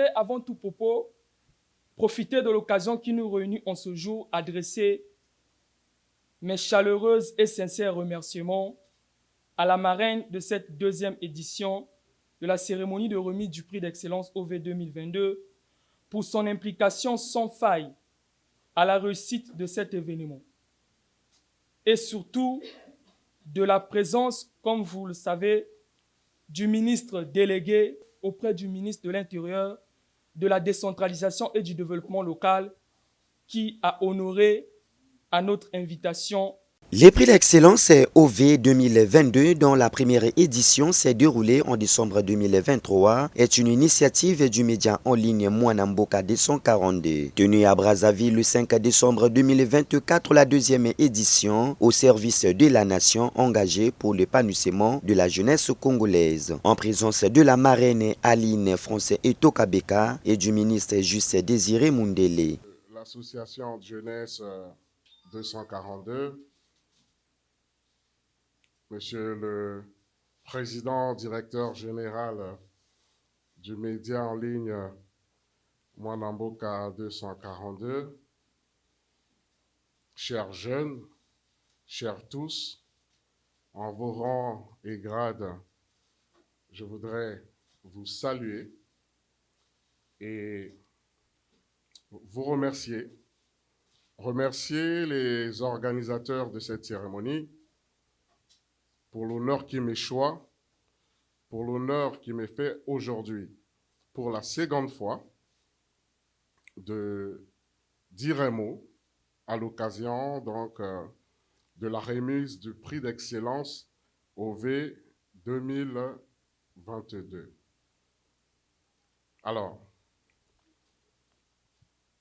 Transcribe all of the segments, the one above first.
voudrais, avant tout propos, profiter de l'occasion qui nous réunit en ce jour, adresser mes chaleureuses et sincères remerciements à la marraine de cette deuxième édition de la cérémonie de remise du prix d'excellence OV 2022 pour son implication sans faille à la réussite de cet événement. Et surtout, de la présence, comme vous le savez, du ministre délégué auprès du ministre de l'Intérieur, de la décentralisation et du développement local, qui a honoré à notre invitation. Les prix d'excellence OV 2022, dont la première édition s'est déroulée en décembre 2023, est une initiative du média en ligne Mwanamboka 242. Tenue à Brazzaville le 5 décembre 2024, la deuxième édition au service de la nation engagée pour l'épanouissement de la jeunesse congolaise. En présence de la marraine Aline Français Etokabeka et du ministre Juste Désiré Mundele. L'association de jeunesse 242, Monsieur le Président, Directeur Général du média en ligne Mwanamboka 242, chers jeunes, chers tous, en vos rangs et grades, je voudrais vous saluer et vous remercier. Remercier les organisateurs de cette cérémonie pour l'honneur qui m'est choix, pour l'honneur qui m'est fait aujourd'hui, pour la seconde fois, de dire un mot à l'occasion donc de la remise du prix d'excellence OV 2022. Alors,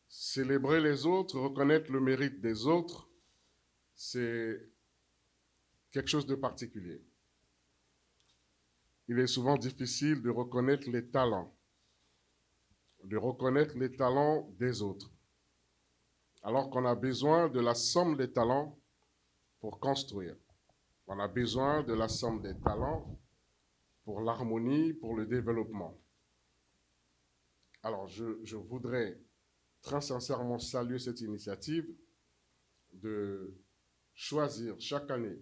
célébrer les autres, reconnaître le mérite des autres, c'est quelque chose de particulier. Il est souvent difficile de reconnaître les talents des autres, alors qu'on a besoin de la somme des talents pour construire. On a besoin de la somme des talents pour l'harmonie, pour le développement. Alors, je voudrais très sincèrement saluer cette initiative de choisir chaque année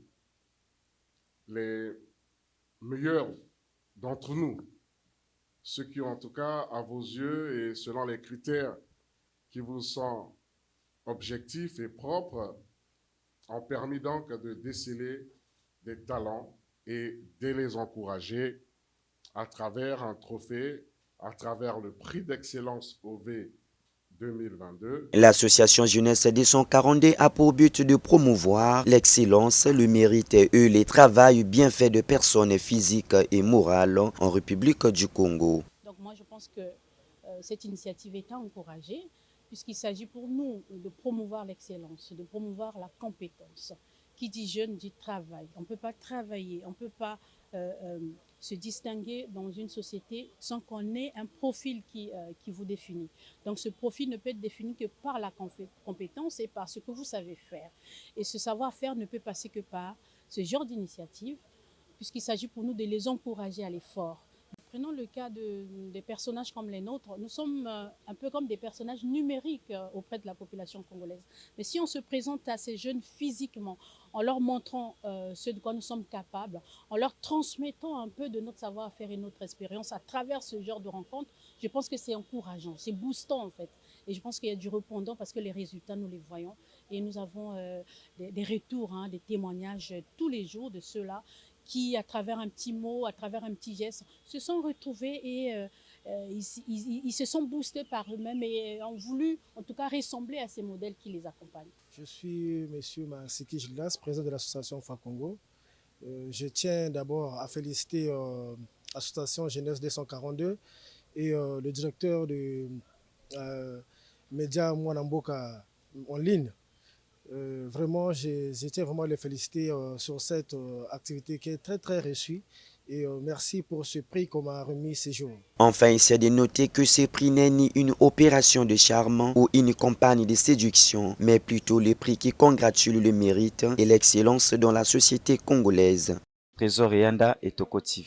les meilleurs d'entre nous, ceux qui ont en tout cas à vos yeux et selon les critères qui vous sont objectifs et propres, ont permis donc de déceler des talents et de les encourager à travers un trophée, à travers le prix d'excellence OV 2022. L'association Jeunesse 242 a pour but de promouvoir l'excellence, le mérite et le travail bien fait de personnes physiques et morales en République du Congo. Donc moi je pense que cette initiative est à encourager puisqu'il s'agit pour nous de promouvoir l'excellence, de promouvoir la compétence. Qui dit jeune dit travail. On ne peut pas travailler, on ne peut pas se distinguer dans une société sans qu'on ait un profil qui vous définit. Donc ce profil ne peut être défini que par la compétence et par ce que vous savez faire. Et ce savoir-faire ne peut passer que par ce genre d'initiative, puisqu'il s'agit pour nous de les encourager à l'effort. Prenons le cas des personnages comme les nôtres. Nous sommes un peu comme des personnages numériques auprès de la population congolaise. Mais si on se présente à ces jeunes physiquement, en leur montrant ce de quoi nous sommes capables, en leur transmettant un peu de notre savoir-faire et notre expérience à travers ce genre de rencontres, je pense que c'est encourageant, c'est boostant en fait. Et je pense qu'il y a du répondant parce que les résultats, nous les voyons. Et nous avons des retours, des témoignages tous les jours de ceux-là qui, à travers un petit mot, à travers un petit geste, se sont retrouvés et ils se sont boostés par eux-mêmes et ont voulu, en tout cas, ressembler à ces modèles qui les accompagnent. Je suis M. Mansiki Gildas, président de l'association FACongo. Je tiens d'abord à féliciter l'association Jeunesse 242 et le directeur du média Mwanamboka en ligne. Vraiment, je tiens vraiment à les féliciter sur cette activité qui est très très réussie et merci pour ce prix qu'on m'a remis ces jours. Enfin, il s'est de noter que ce prix n'est ni une opération de charme ou une campagne de séduction, mais plutôt le prix qui congratule le mérite et l'excellence dans la société congolaise. Trésor Yanda et Toko TV.